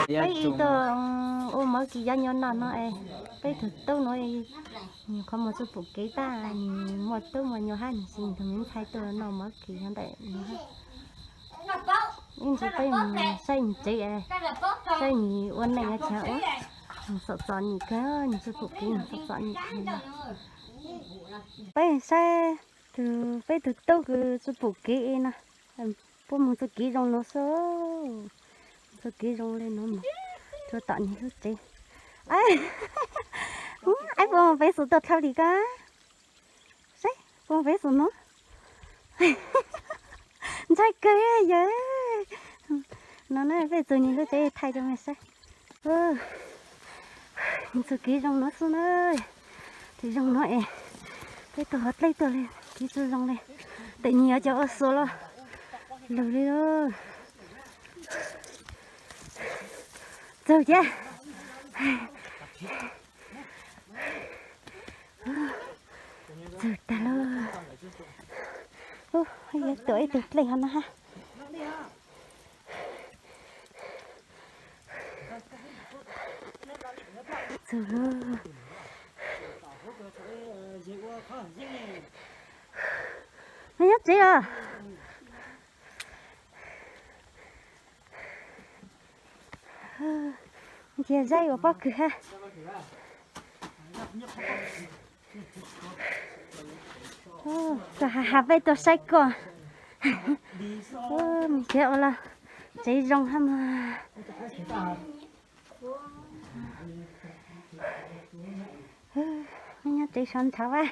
bây giờ ôm mấy cái gia nhân nó ấy bây thực tôi nói có một số phụ kế ta một tôi mà nhiều hai mình thì mình thay tôi nó mấy cái hiện tại nhưng chỉ bây xây chị ấy xây nhị uốn này là cháu sợ sợ nhị cái những phụ kế sợ sợ nhị bây xây từ bây từ tôi cứ số phụ kế nè bố một số kế trong nó số kế trong lên nó mà cho tận những thứ gì ai ai bố vẽ số tật theo đi cả đấy bố vẽ số nó chạy cây vậy nó nói về từ những cái thay cho mày xem những số kế trong nó xuống ơi thì trong nó cái tổ hết lấy tổ lên cái số trong này tự nhiên cho ở số lo lâu đi đâu rồi chứ rồi ta lo giờ tuổi được lên hơn ha rồi mấy nhóc gì à chia dây của bác cửa ha cả hà về tôi say còn mình kêu là cháy rong ham nhá cháy son tháo à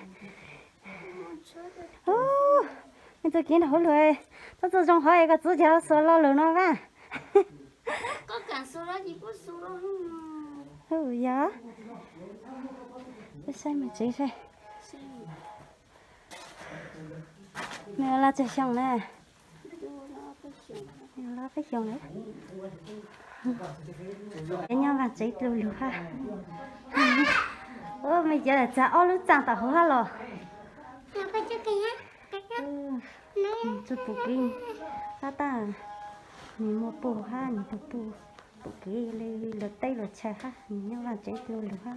mình tôi kiến hổ rồi tôi trong hỏi cái chú cháu số lo lửa nó va có cả số đó gì có số đó dạ cái say mà cháy say mẹ là chạy xong nè nó phải xong đấy cái nhau mà cháy lù lù ha mày giờ là chả ô lúc chẳng tao hổ ha rồi cho bố kinh ta mình mua bố ha mình tập bố kia lấy lợt tay lợt chè ha mình nhau là cháy lù lù ha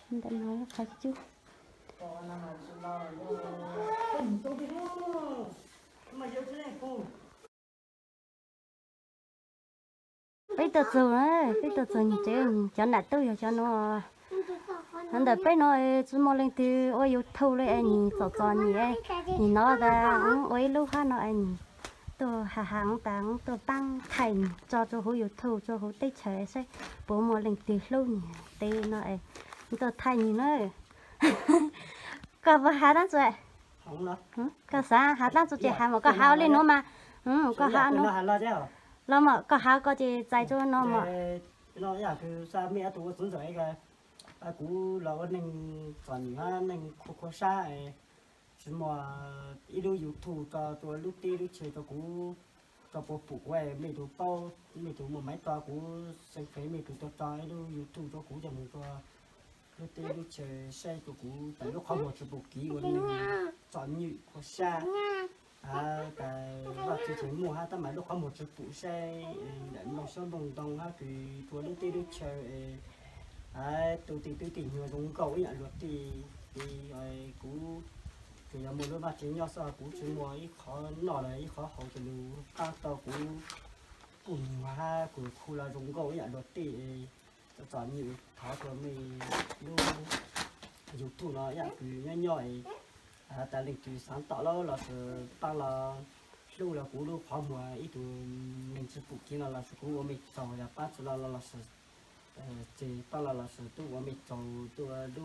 mình đã nói phải chứ bây giờ rồi bây giờ rồi chị cho nãy tôi cho nó hắn đợt bây nó chỉ mua lên từ ôi yêu thâu lên anh sợ sợ nhỉ nhìn nó ra ôi lúc ha nó anh tôi hàng táng tôi băng thành cho hú yêu thâu cho hú tết trời sẽ bố mua lên từ lâu nhỉ tê nó anh tôi thành nó có vào hạt đó rồi có sao hạt đó rồi chị hạt một có hao lên nó mà có hao nó lo mà có hao có chị chạy cho nó mà nó là cứ sao mẹ tôi xuống rồi cái cú là nên còn nên khó xa chỉ mà ít đôi YouTube cho tôi lúc đi lúc chơi cho cú cho bộ phụ quay mấy đồ bao mấy đồ một máy to cú xem phim mấy đồ to ít đôi YouTube cho cú cho mình cho lúc đi lúc chơi xe cho cú tại lúc không một chục bộ ký của mình chọn như khó xa cái và chỉ mua ha tao mà lúc không một chục bộ xe để nó xong đồng đồng ha thì tôi lúc đi lúc chơi tôi tìm người giống cậu ấy luật thì cú thì là một đôi ba chính nhau sao cú chỉ mua ít khó nọ là ít khó học từ các tàu cú cùng ha của khu là giống cậu ấy luật thì chọn nhiều khó của mình luôn dùng thủ nó dạng cứ nhỏ tại lịch từ sáng tạo là sự tăng là lúc là cú lúc khó mua ít từ mình chỉ phụ kia là sự cú mình trồng là bắt là sự chỉ tao là sự tu của mình trồng tu đu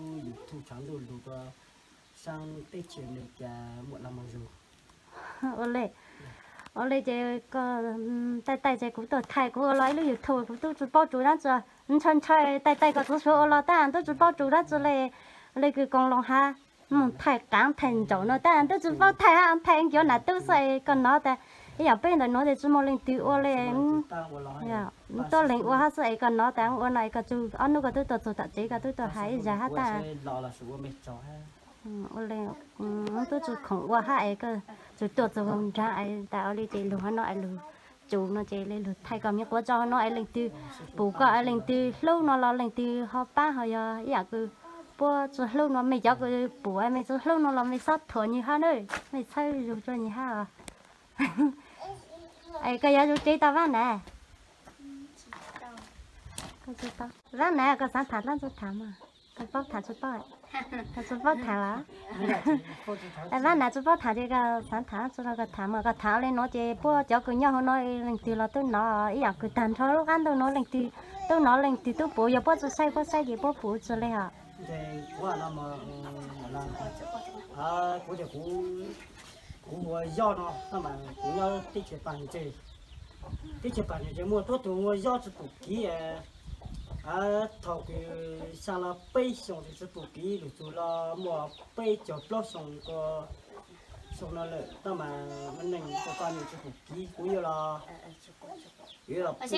thu trắng đu đu sang tết chiều này cả một năm một rồi ô lê chị có tay chị cũng tôi thay cũng lấy lúc thu cũng tôi bao chủ đó rồi chân chơi tay có số lo ta tôi bao chủ đó rồi lê cứ con lòng ha thay cán thành chỗ nó ta tôi bao thay chỗ nào tôi xây còn nó ta giờ bên này nó thì chỉ một lần tiêu ô lên tôi lên ô hát xây còn nó ta ô này cái chú anh nó cái tôi tự chế cái tôi hái giá hát ta ô lên tôi chú không ô hái cái chú tôi không ra ai ta ô lên thì lúa nó ai lúa chủ nó chơi lên được thay cầm như của cho nó ấy lên từ bố có ấy lên từ lâu nó là lên từ họ ba họ giờ ý cứ bố cho lâu nó mới cho cái bố em mới cho lâu nó là mới sát thở như ha nữa mới sai rồi cho như ha ấy cái giờ chơi tao vào nè cái chơi tao ra nè cái sáng thả ra cho thả mà cái bóc thả cho bóc cái cho bóc thả lá ai vắt nè cho bóc thả đi cái sáng thả cho nó cái thả lên nó chơi bố cho cái nhau nó lên từ là tôi nó ý cứ tàn cho lúc ăn tôi nó lên từ tôi nó lên từ tôi bố giờ bố cho sai gì bố phụ cho lên hả thì qua nó mà là của thì của do nó mà của nó tích chế bằng gì tích chế bằng gì mua tốt tụ do cho tụ kỹ thầu cái sang là bay xong thì cho tụ kỹ rồi tụ là mua bay cho lót xong có xong nó lại tao mà mình cho con nhiều cho tụ kỹ cũng như là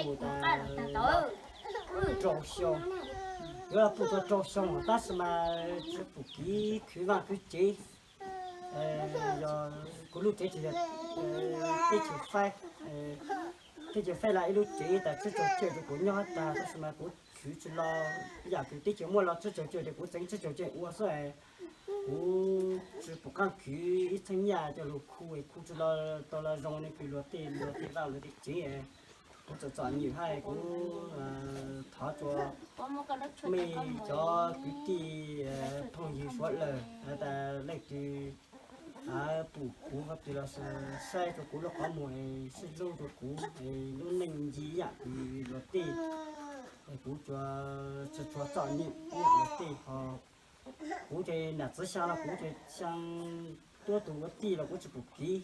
phụ ta trâu xong là phụ ta trâu xong ta sẽ mà cho tụ kỹ cứ vào cứ chế giờ có lúc chế thì cái chế phai lại lúc chế tại cái trò chơi của nhau ta sẽ mà của chú chỉ lo giờ cái tí chế mua lo trò chơi để của tránh trò chơi uống rồi của chỉ bộ căn cứ ít thành nhà cho lúc khu chỉ lo tao là rong này cái luật vào luật chế cũng cho chọn nhiều hay cũng tháo cho mì cho cái tí thông gì suốt lời ta lấy từ bù hợp thì là sai cho cú là có mùi sử dụng cho cú luôn mình gì ạ thì luật tì cú cho chọn những luật tì họ cú thì là chỉ sang là cú thì sang多读个地了，我就不给，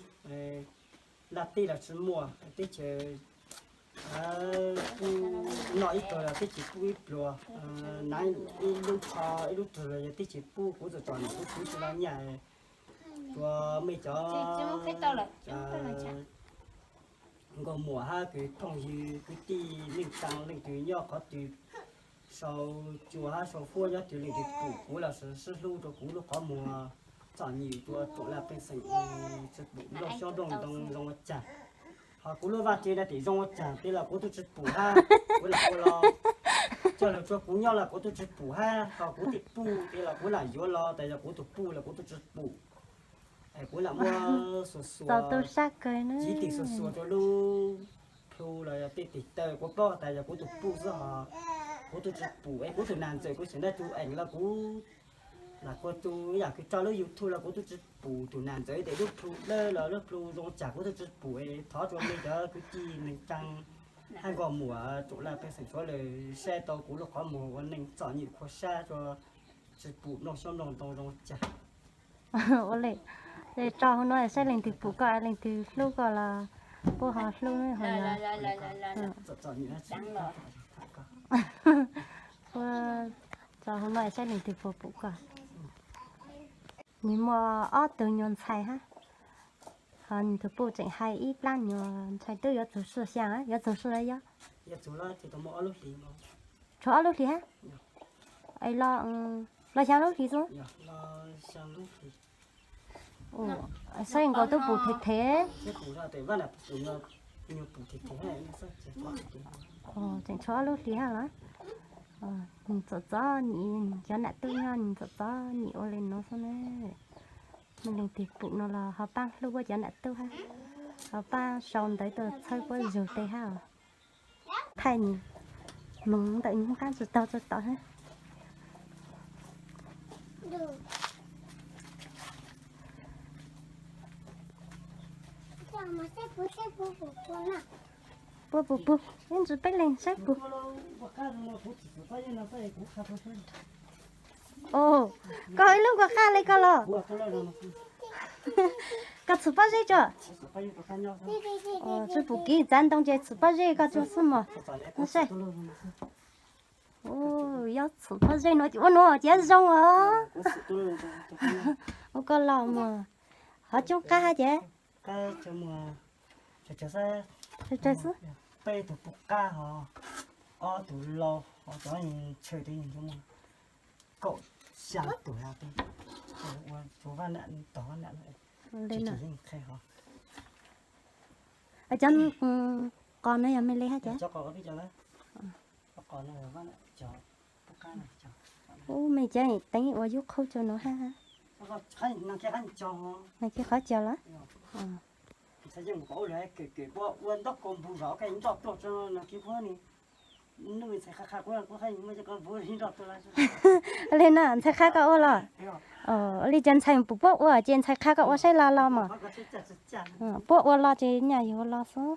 那地了是么？地去，不那一个了，地去不一个，那一路差一路走了，地去不，我就找你不出去那年，做没找，个mua ha cái thông gì cái tì linh tăng linh từ nhỏ có từ sau chùa ha sau phua nhá từ linh từ cũ là sự lưu cho cũ nó có mùa chọn nhiều chỗ là bên sảnh sự bụng nó cho đồng chả họ cũ nó vào chơi là để đồng chả thế là cũ tôi chụp bù ha cũ là cũ lo cho là cho cũ nhau là cũ tôi chụp bù ha họ cũ thì bù thế là cũ là yếu lo tại là cũ tôi bù là cũ tôi chụp bù cũ là mua sủa tôi sắc cười nữa chỉ tiền sủa cho lu thu là tiền tờ của bao tại là cũ tôi bù rồi họ cũ tôi chụp bù cũ tôi nàn rồi cũ sẽ ra chụp ảnh là cũ là cô tu giờ cái cho nó YouTube là cô tu chụp bù tu nàn giới để lúc thu đây là lúc thu giống chả cô tu chụp bù ấy tháo cho mình đó cái chi mình tăng hai gò mùa chỗ là bên thành phố là xe tàu cũng là có mùa còn mình chọn nhiều khó xa cho chụp bù nó xong đồng tàu giống chả ô lệ để cho nó sẽ lên từ bù cả lên từ lúc gọi là bố họ lúc nữa họ là chọn nhiều hết cho hôm nay sẽ lên từ bù cả nhưng mà ở từ nhon xài ha còn từ bù chạy hai ít lan nhon xài từ giờ từ sửa sang á giờ từ sửa đấy á giờ từ là thì tao mua lúc gì mà cho lúc gì ha ai lo sang lúc gì xuống lo sang lúc gì ồ sao anh có từ bù thế thế cái bù ra thì vẫn là bù nhiều bù thế thế này nó sẽ chỉ có ồ chẳng cho lúc gì ha đó nhìn cho nhìn cho nãy tôi nha nhìn cho nhìn ô lên nó xong đấy mình lên tiệc bụng nó là họ ba lúc bây giờ nãy tôi ha họ ba xong tới tôi chơi với rồi tây ha thay nhìn mừng tự nhiên cái rồi tao hết bố em rồi bé lên sách bố ồ coi lúc qua khá lấy coi lo cả chụp bao nhiêu chưa chụp bút kỹ dán đông chơi chụp bao nhiêu cả chụp xong mà nó sẽ ồ yếu chụp bao nhiêu nó chết rong à ô coi lo mà họ chung cá hả chị cá cho mà cho sao chơi xuống bây tụ bục cá họ tụ lo họ cho nhìn chơi thì nhìn chung cậu sáng tụ ra đi số văn nạn tỏ nạn lên nào ở chân con nó giờ mới lấy hết chứ. cho có biết cho đấy còn là văn cho tất cả này cho Ô mày chơi tính ở giúp khâu cho nó ha. có hay năng cái anh cho Mày kia khó chờ lắm. xây dựng cổ lại cái bộ quân đốc còn bù rõ cái những trọt cho nó kia phố này nó mình sẽ khác quá có hay mới cho con bù đi trọt lại Lên nó sẽ khác cái ô là. Đi chân xây một bộ ở trên xây khác cái ô sẽ la mà. Bộ ô la trên nhà yêu la số.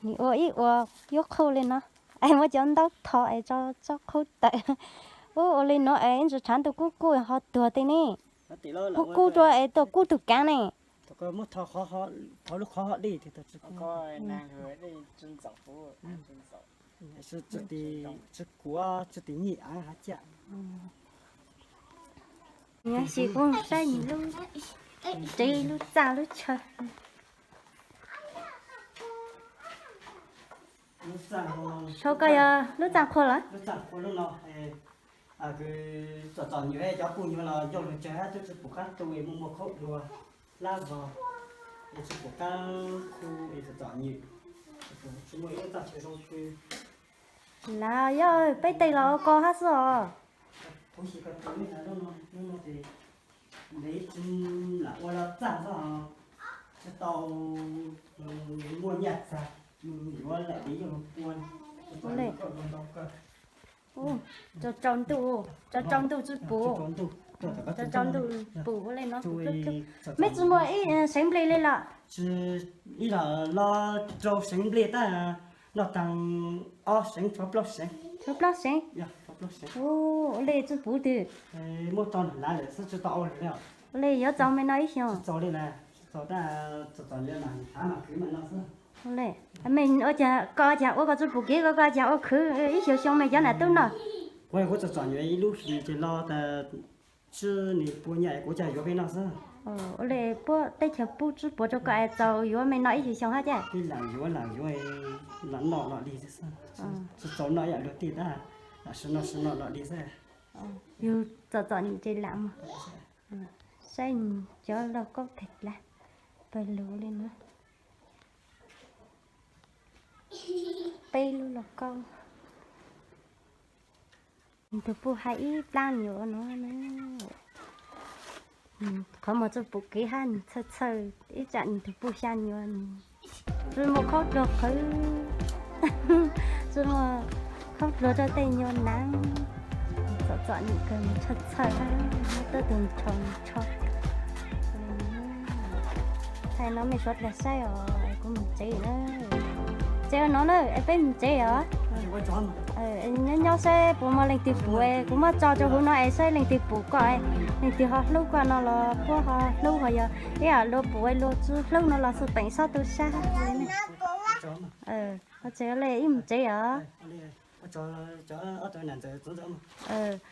Ni ô ít ô giúp khâu lên nó. Em mới chọn đốc thọ ấy cho khâu tệ. Ô lên nó ấy rồi chán tụi cú họ tua tên nè. Cú tua ấy tụi cú tụi cá này. tôi có mất thọ lúc khó đi thì tôi chỉ có nàng người đi chân dọc phố chân dọc是这的这国这的你俺还讲， Nhà chị cũng sai nhìn luôn. Chị lúc già lúc chơi. 你上我 Số cái lúc già khô lắm. 你上我了喏，哎，啊个早年哎，叫姑娘了，要了这还就是不干，周围默默口多，拉vào，也是不干苦，也是早年，什么也早接受去， Là yo bây tay là có hát rồi. 不是个东西来了喏，那的，你真啦，我了站上，这到末日噻，我来的有关，Cho trong tủ chút bù. Cho trong tủ bù lên nó. Mấy chú mua ít xem play lên là. 是伊拉拉做成列的，那当成差不多成 Cho plot xem. 呀，差不多成。 Ô, lên chút bù từ. 莫当哪来是知道了， Lên nhớ trong mấy nói xong. 早的呢，早的早的呢，俺们根本那是。 Lên. Mình ở nhà có chút bù kia có nhà ở khứ ít hiểu xong mày cho là tốt nào. 我这早年一路是这拉的，是你半夜国家有边那是， Lên bố tay chờ bù chút bù cho cái tàu yếu mình nói ít hiểu xong hết chứ. 你老有哎，老的这是，是早那也落地的，那是那老的噻。 Yêu cho nhìn chơi lắm. Sao cho nó có thịt là phải lú lên nữa. Tây luôn là con. Từ bố hãy plan nhiều nó nữa. Có một chút bố kế hành sơ ít trận từ bố sang nhiều. Rồi một khóc được cứ rồi mà khóc được cho tay nhiều nắng. Chọn những cái sơ nó từng trồng cho. Thầy nó mới xuất là sai rồi cũng mình chơi nữa. Chơi nó nữa em biết mình chơi rồi. 我找嘛。 Nhân nhau sẽ bố mà lên tiệp bố ấy cũng mà cho hôm nay sẽ lên tiệp bố coi lên tiệp họ lâu qua nó là bố họ lâu rồi giờ cái à lâu bố ấy lâu chú lâu nó là sự bệnh sao tôi xa họ chơi lại im chơi à 我找ở tôi nằm chơi cũng giống mà.